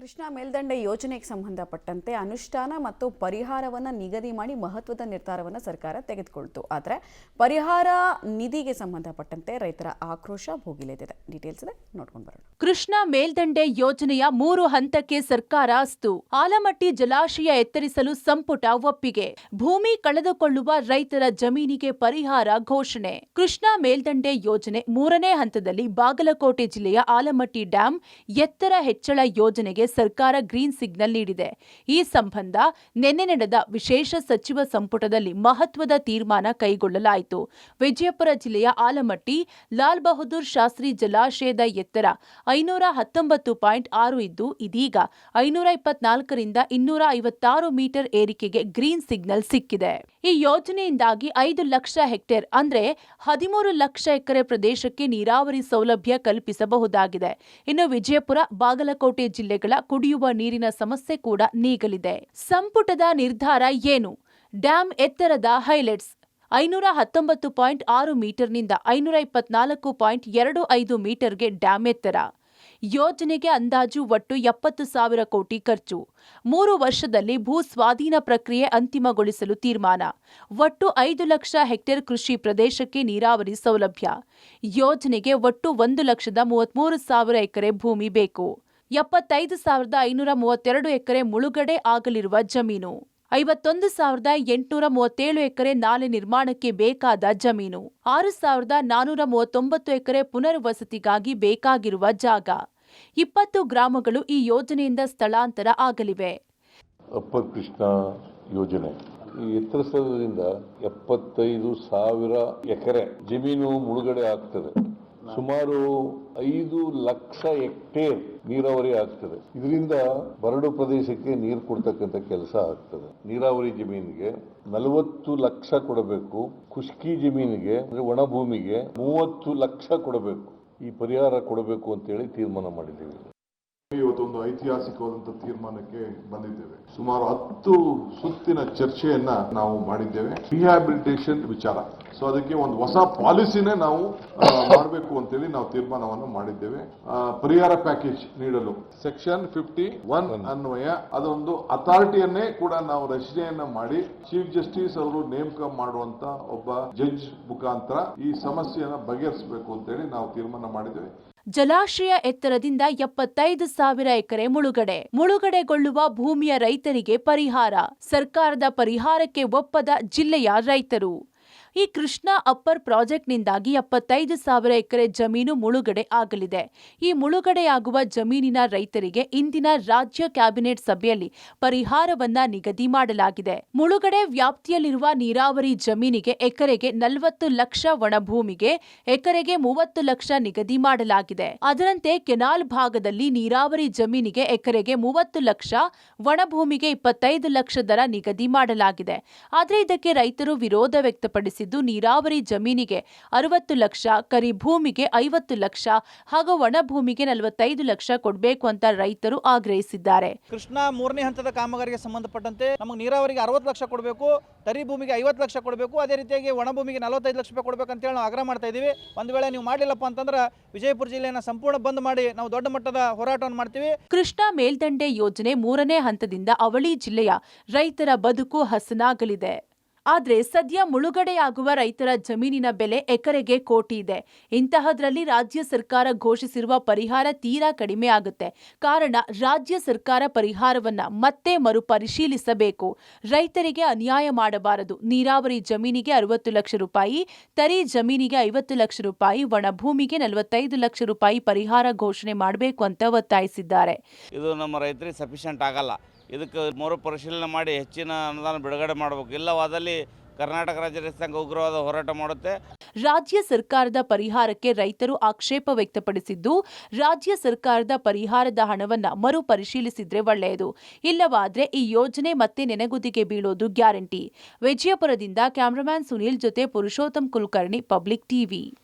ಕೃಷ್ಣಾ ಮೇಲ್ದಂಡೆ ಯೋಜನೆಗೆ ಸಂಬಂಧಪಟ್ಟಂತೆ ಅನುಷ್ಠಾನ ಮತ್ತು ಪರಿಹಾರವನ್ನು ನಿಗದಿ ಮಾಡಿ ಮಹತ್ವದ ನಿರ್ಧಾರವನ್ನು ಸರ್ಕಾರ ತೆಗೆದುಕೊಳ್ತು. ಆದರೆ ಪರಿಹಾರ ನಿಧಿಗೆ ಸಂಬಂಧಪಟ್ಟಂತೆ ರೈತರ ಆಕ್ರೋಶ ಭೋಗಿಲೆದಿದೆ. ಡೀಟೇಲ್ಸ್ ಇದೆ, ನೋಡ್ಕೊಂಡು ಬರೋಣ. ಕೃಷ್ಣಾ ಮೇಲ್ದಂಡೆ ಯೋಜನೆಯ 3 ಹಂತಕ್ಕೆ ಸರ್ಕಾರ ಅಸ್ತು. ಆಲಮಟ್ಟಿ ಜಲಾಶಯ ಎತ್ತರಿಸಲು ಸಂಪುಟ ಒಪ್ಪಿಗೆ. ಭೂಮಿ ಕಳೆದುಕೊಳ್ಳುವ ರೈತರ ಜಮೀನಿಗೆ ಪರಿಹಾರ ಘೋಷಣೆ. ಕೃಷ್ಣಾ ಮೇಲ್ದಂಡೆ ಯೋಜನೆ 3ನೇ ಹಂತದಲ್ಲಿ ಬಾಗಲಕೋಟೆ ಜಿಲ್ಲೆಯ ಆಲಮಟ್ಟಿ ಡ್ಯಾಂ ಎತ್ತರ ಹೆಚ್ಚಳ ಯೋಜನೆಗೆ ಸರ್ಕಾರ ಗ್ರೀನ್ ಸಿಗ್ನಲ್ ನೀಡಿದೆ. ಈ ಸಂಬಂಧ ನಿನ್ನೆ ನಡೆದ ವಿಶೇಷ ಸಚಿವ ಸಂಪುಟದಲ್ಲಿ ಮಹತ್ವದ ತೀರ್ಮಾನ ಕೈಗೊಳ್ಳಲಾಯಿತು. ವಿಜಯಪುರ ಜಿಲ್ಲೆಯ ಆಲಮಟ್ಟಿ ಲಾಲ್ ಬಹದ್ದೂರ್ ಶಾಸ್ತ್ರಿ ಜಲಾಶಯದ ಎತ್ತರ 519.6 ಇದ್ದು ಇದೀಗ 524ರಿಂದ 256 ಮೀಟರ್ ಏರಿಕೆಗೆ ಗ್ರೀನ್ ಸಿಗ್ನಲ್ ಸಿಕ್ಕಿದೆ. ಈ ಯೋಜನೆಯಿಂದಾಗಿ 5 ಲಕ್ಷ ಹೆಕ್ಟೇರ್ ಅಂದ್ರೆ 13 ಲಕ್ಷ ಎಕರೆ ಪ್ರದೇಶಕ್ಕೆ ನೀರಾವರಿ ಸೌಲಭ್ಯ ಕಲ್ಪಿಸಬಹುದಾಗಿದೆ. ಇನ್ನು ವಿಜಯಪುರ, ಬಾಗಲಕೋಟೆ ಜಿಲ್ಲೆಗಳ ಕುಡಿಯುವ ನೀರಿನ ಸಮಸ್ಯೆ ಕೂಡ ನೀಗಲಿದೆ. ಸಂಪುಟದ ನಿರ್ಧಾರ ಏನು? ಡ್ಯಾಂ ಎತ್ತರದ ಹೈಲೈಟ್ಸ್. 519.6 ಮೀಟರ್ನಿಂದ 524.25 ಮೀಟರ್ಗೆ ಡ್ಯಾಂ ಎತ್ತರ. ಯೋಜನೆಗೆ ಅಂದಾಜು ಒಟ್ಟು 70,000 ಕೋಟಿ ಖರ್ಚು. 3 ವರ್ಷದಲ್ಲಿ ಭೂ ಸ್ವಾಧೀನ ಪ್ರಕ್ರಿಯೆ ಅಂತಿಮಗೊಳಿಸಲು ತೀರ್ಮಾನ. ಒಟ್ಟು 5 ಲಕ್ಷ ಹೆಕ್ಟೇರ್ ಕೃಷಿ ಪ್ರದೇಶಕ್ಕೆ ನೀರಾವರಿ ಸೌಲಭ್ಯ. ಯೋಜನೆಗೆ ಒಟ್ಟು 1,33,000 ಎಕರೆ ಭೂಮಿ ಬೇಕು. 75,532 ಎಕರೆ ಮುಳುಗಡೆ ಆಗಲಿರುವ ಜಮೀನು. 51,837 ಎಕರೆ ನಾಲೆ ನಿರ್ಮಾಣಕ್ಕೆ ಬೇಕಾದ ಜಮೀನು. 6,439 ಎಕರೆ ಪುನರ್ವಸತಿಗಾಗಿ ಬೇಕಾಗಿರುವ ಜಾಗ. 20 ಗ್ರಾಮಗಳು ಈ ಯೋಜನೆಯಿಂದ ಸ್ಥಳಾಂತರ ಆಗಲಿವೆ. ಅಪ್ಪರ್ ಕೃಷ್ಣಾ ಯೋಜನೆ ಈ ಎತ್ತರಿಸೋದ್ರಿಂದ 75,000 ಎಕರೆ ಜಮೀನು ಮುಳುಗಡೆ ಆಗ್ತದೆ. ಸುಮಾರು 5 ಲಕ್ಷ ಹೆಕ್ಟೇರ್ ನೀರಾವರಿ ಆಗ್ತದೆ. ಇದರಿಂದ ಬರಡು ಪ್ರದೇಶಕ್ಕೆ ನೀರು ಕೊಡ್ತಕ್ಕಂಥ ಕೆಲಸ ಆಗ್ತದೆ. ನೀರಾವರಿ ಜಮೀನಿಗೆ 40 ಲಕ್ಷ ಕೊಡಬೇಕು. ಖುಷ್ಕಿ ಜಮೀನಿಗೆ ಅಂದ್ರೆ ಒಣ ಭೂಮಿಗೆ 30 ಲಕ್ಷ ಕೊಡಬೇಕು. ಈ ಪರಿಹಾರ ಕೊಡಬೇಕು ಅಂತೇಳಿ ತೀರ್ಮಾನ ಮಾಡಿದ್ದೀವಿ. ಇವತ್ತೊಂದು ಐತಿಹಾಸಿಕವಾದಂತಹ ತೀರ್ಮಾನಕ್ಕೆ ಬಂದಿದ್ದೇವೆ. ಸುಮಾರು 10 ಸುತ್ತಿನ ಚರ್ಚೆಯನ್ನ ನಾವು ಮಾಡಿದ್ದೇವೆ. ರಿಹ್ಯಾಬಿಲಿಟೇಷನ್ ವಿಚಾರ, ಸೊ ಅದಕ್ಕೆ ಒಂದು ಹೊಸ ಪಾಲಿಸಿನೇ ನಾವು ಮಾಡಬೇಕು ಅಂತೇಳಿ ನಾವು ತೀರ್ಮಾನವನ್ನು ಮಾಡಿದ್ದೇವೆ. ಪರಿಹಾರ ಪ್ಯಾಕೇಜ್ ನೀಡಲು ಸೆಕ್ಷನ್ 51 ಅನ್ವಯ ಅದೊಂದು ಅಥಾರಿಟಿಯನ್ನೇ ಕೂಡ ನಾವು ರಚನೆಯನ್ನ ಮಾಡಿ ಚೀಫ್ ಜಸ್ಟಿಸ್ ಅವರು ನೇಮಕ ಮಾಡುವಂತ ಒಬ್ಬ ಜಡ್ಜ್ ಮುಖಾಂತರ ಈ ಸಮಸ್ಯೆಯನ್ನ ಬಗೆಹರಿಸಬೇಕು ಅಂತೇಳಿ ನಾವು ತೀರ್ಮಾನ ಮಾಡಿದ್ದೇವೆ. ಜಲಾಶಯ ಎತ್ತರದಿಂದ 75,000 ಎಕರೆ ಮುಳುಗಡೆಗೊಳ್ಳುವ ಭೂಮಿಯ ರೈತರಿಗೆ ಪರಿಹಾರ. ಸರ್ಕಾರದ ಪರಿಹಾರಕ್ಕೆ ಒಪ್ಪದ ಜಿಲ್ಲೆಯ ರೈತರು. ಈ ಕೃಷ್ಣಾ ಅಪ್ಪರ್ ಪ್ರಾಜೆಕ್ಟ್ನಿಂದಾಗಿ 75,000 ಎಕರೆ ಜಮೀನು ಮುಳುಗಡೆ ಆಗಲಿದೆ. ಈ ಮುಳುಗಡೆಯಾಗುವ ಜಮೀನಿನ ರೈತರಿಗೆ ಇಂದಿನ ರಾಜ್ಯ ಕ್ಯಾಬಿನೆಟ್ ಸಭೆಯಲ್ಲಿ ಪರಿಹಾರವನ್ನ ನಿಗದಿ ಮಾಡಲಾಗಿದೆ. ಮುಳುಗಡೆ ವ್ಯಾಪ್ತಿಯಲ್ಲಿರುವ ನೀರಾವರಿ ಜಮೀನಿಗೆ ಎಕರೆಗೆ 40 ಲಕ್ಷ, ಒಣಭೂಮಿಗೆ ಎಕರೆಗೆ 30 ಲಕ್ಷ ನಿಗದಿ ಮಾಡಲಾಗಿದೆ. ಅದರಂತೆ ಕೆನಾಲ್ ಭಾಗದಲ್ಲಿ ನೀರಾವರಿ ಜಮೀನಿಗೆ ಎಕರೆಗೆ 30 ಲಕ್ಷ, ಒಣಭೂಮಿಗೆ 25 ಲಕ್ಷ ದರ ನಿಗದಿ ಮಾಡಲಾಗಿದೆ. ಆದರೆ ಇದಕ್ಕೆ ರೈತರು ವಿರೋಧ ವ್ಯಕ್ತಪಡಿಸಿದ್ದು ನೀರಾವರಿ ಜಮೀನಿಗೆ 60 ಲಕ್ಷ, ಕರಿಭೂಮಿಗೆ 50 ಲಕ್ಷ ಹಾಗೂ ಒಣಭೂಮಿಗೆ 45 ಲಕ್ಷ ಕೊಡಬೇಕು ಅಂತ ರೈತರು ಆಗ್ರಹಿಸಿದ್ದಾರೆ. ಕೃಷ್ಣಾ 3ನೇ ಹಂತದ ಕಾಮಗಾರಿಗೆ ಸಂಬಂಧಪಟ್ಟಂತೆ ನಮಗೆ ನೀರಾವರಿಗೆ 60 ಲಕ್ಷ ಕೊಡಬೇಕು, ಕರಿಭೂಮಿಗೆ 50 ಲಕ್ಷ ಕೊಡಬೇಕು, ಅದೇ ರೀತಿಯಾಗಿ ಒಣಭೂಮಿಗೆ 45 ಲಕ್ಷ ರೂಪಾಯಿ ಕೊಡಬೇಕು ಅಂತೇಳಿ ನಾವು ಆಗ್ರಹ ಮಾಡ್ತಾ ಇದ್ದೀವಿ. ಒಂದು ವೇಳೆ ನೀವು ಮಾಡಲಿಲ್ಲಪ್ಪ ಅಂತಂದ್ರೆ ವಿಜಯಪುರ ಜಿಲ್ಲೆಯನ್ನು ಸಂಪೂರ್ಣ ಬಂದ್ ಮಾಡಿ ನಾವು ದೊಡ್ಡ ಮಟ್ಟದ ಹೋರಾಟವನ್ನು ಮಾಡ್ತೀವಿ. ಕೃಷ್ಣಾ ಮೇಲ್ದಂಡೆ ಯೋಜನೆ 3ನೇ ಹಂತದಿಂದ ಅವಳಿ ಜಿಲ್ಲೆಯ ರೈತರ ಬದುಕು ಹಸನಾಗಲಿದೆ. ಆದರೆ ಸದ್ಯ ಮುಳುಗಡೆಯಾಗುವ ರೈತರ ಜಮೀನಿನ ಬೆಲೆ ಎಕರೆಗೆ ಕೋಟಿ ಇದೆ. ಇಂತಹದ್ರಲ್ಲಿ ರಾಜ್ಯ ಸರ್ಕಾರ ಘೋಷಿಸಿರುವ ಪರಿಹಾರ ತೀರಾ ಕಡಿಮೆ ಆಗುತ್ತೆ. ಕಾರಣ ರಾಜ್ಯ ಸರ್ಕಾರ ಪರಿಹಾರವನ್ನ ಮತ್ತೆ ಮರುಪರಿಶೀಲಿಸಬೇಕು. ರೈತರಿಗೆ ಅನ್ಯಾಯ ಮಾಡಬಾರದು. ನೀರಾವರಿ ಜಮೀನಿಗೆ 60 ಲಕ್ಷ ರೂಪಾಯಿ, ತರಿ ಜಮೀನಿಗೆ 50 ಲಕ್ಷ ರೂಪಾಯಿ, ಒಣಭೂಮಿಗೆ 45 ಲಕ್ಷ ರೂಪಾಯಿ ಪರಿಹಾರ ಘೋಷಣೆ ಮಾಡಬೇಕು ಅಂತ ಒತ್ತಾಯಿಸಿದ್ದಾರೆ. ಇದು ನಮ್ಮ ರೈತರಿಗೆ ಸಫಿಷಿಯೆಂಟ್ ಆಗಲ್ಲ. ಇದಕ್ಕೆ ಮರು ಪರಿಶೀಲನೆ ಮಾಡಿ ಹೆಚ್ಚಿನ ಅನುದಾನ ಬಿಡುಗಡೆ ಮಾಡಬೇಕು. ಇಲ್ಲವಾದಲ್ಲಿ ಕರ್ನಾಟಕ ರಾಜ್ಯ ರೈತ ಸಂಘ ಉಗ್ರವಾದ ಹೋರಾಟ ಮಾಡುತ್ತೆ. ರಾಜ್ಯ ಸರ್ಕಾರದ ಪರಿಹಾರಕ್ಕೆ ರೈತರು ಆಕ್ಷೇಪ ವ್ಯಕ್ತಪಡಿಸಿದ್ದು, ರಾಜ್ಯ ಸರ್ಕಾರದ ಪರಿಹಾರದ ಹಣವನ್ನ ಮರು ಪರಿಶೀಲಿಸಿದ್ರೆ ಒಳ್ಳೆಯದು. ಇಲ್ಲವಾದ್ರೆ ಈ ಯೋಜನೆ ಮತ್ತೆ ನೆನೆಗುದಿಗೆ ಬೀಳೋದು ಗ್ಯಾರಂಟಿ. ವಿಜಯಪುರದಿಂದ ಕ್ಯಾಮರಾಮನ್ ಸುನೀಲ್ ಜೊತೆ ಪುರುಷೋತ್ತಮ್ ಕುಲಕರ್ಣಿ, ಪಬ್ಲಿಕ್ ಟಿವಿ.